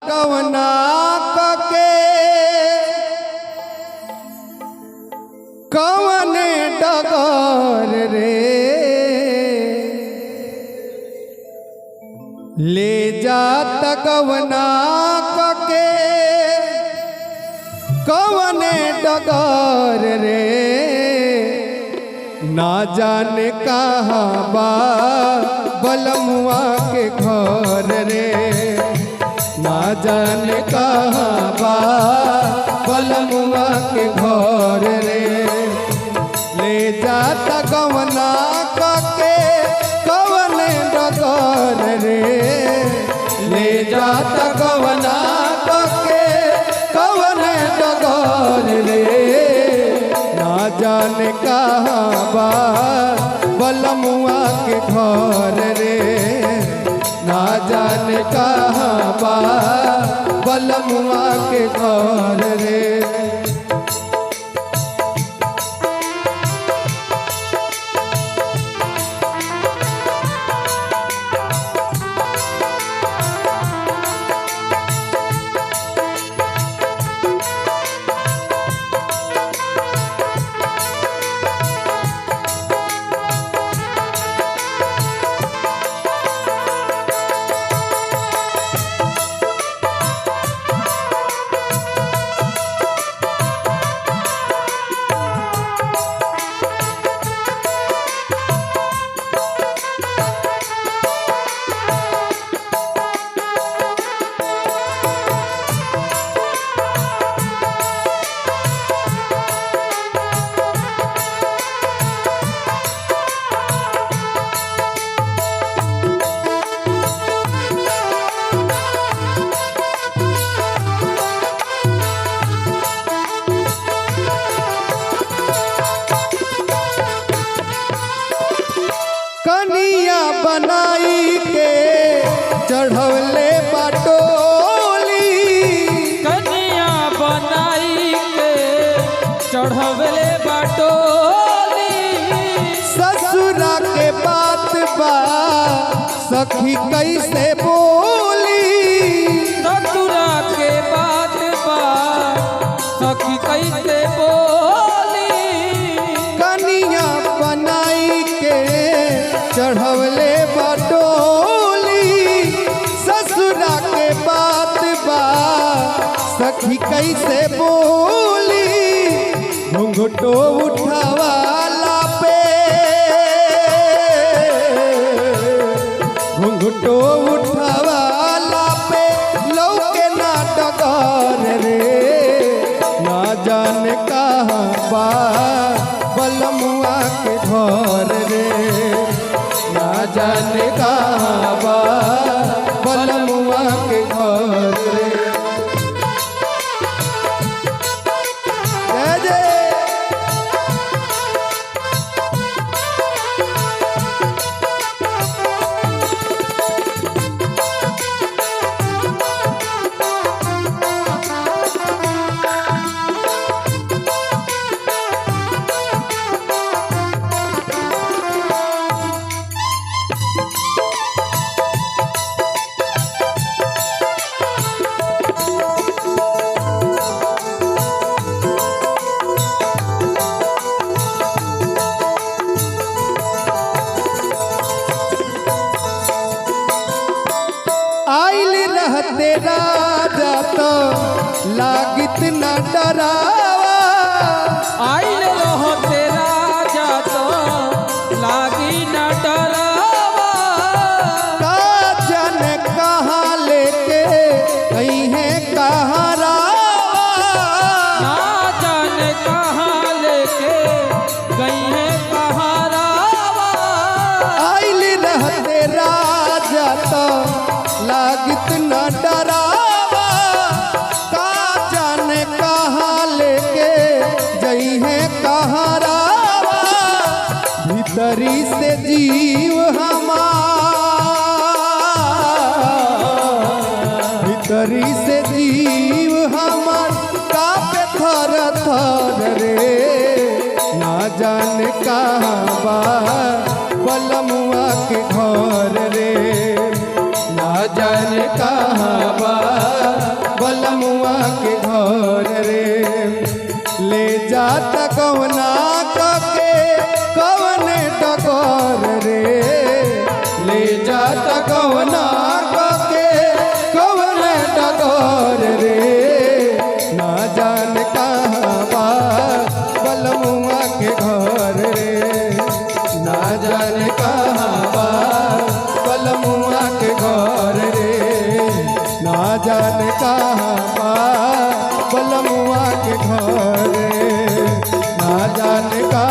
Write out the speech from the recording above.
कवना के कवने डगर रे ले जात कवना के कवने डगर रे ना जाने कहाँ बा बलमुआ के घर रे ना जाने कहाँ बा बलमुआ के घर रे ले जाता गवना के कवने डगर रे ले जाता गवना के कवने डगर रे ना जाने कहाँ बा बलमुआ के घर रे ना जाने कहाँ बा बलमुआ के घर रे। कनिया बनाई के चढ़वले बाटोली कनिया बनाई के चढ़वले बाटोली ससुरा के बात बा सखी कैसे बोली ससुरा के बात बा सखी कैसे बोली कनिया बनाई के चढ़वले बाटोली ससुरा के बात बा सखी कैसे बोली घुंघटो उठावाला पे घुंघटो उठावाला पे लौके ना डगर रे ना जाने कहाँ बा बलमुआ के घर रे ना जाने कहाँ बा बलमुआ के घर रे। जय जय आइल रहते राजा तो लागित न डरावा आइल रहो तेरा जा तो लागी न डरावा का जाने कहाँ लेके कहीं है कहाँ रावा ना जाने कहाँ लेके गई है कहाँ रावा आइल रहते राजा तो लागित न डरावा का जाने कहाँ लेके जई है कहाँ रावा भीतरी से जीव हमार भीतरी से जीव हमार कापे थर थर रे ना जाने कहाँ बा बलमुआ के घर रे ना जाने कहाँ बा जाता कवना के कवने डगर रे ले जाता कवना के कवने डगर रे ना जान कहाँ बा बलमुआ के घर रे ना जान कहाँ बा बलमुआ के घर रे ना जान कहाँ बा बलमुआ के घर रे ना जान का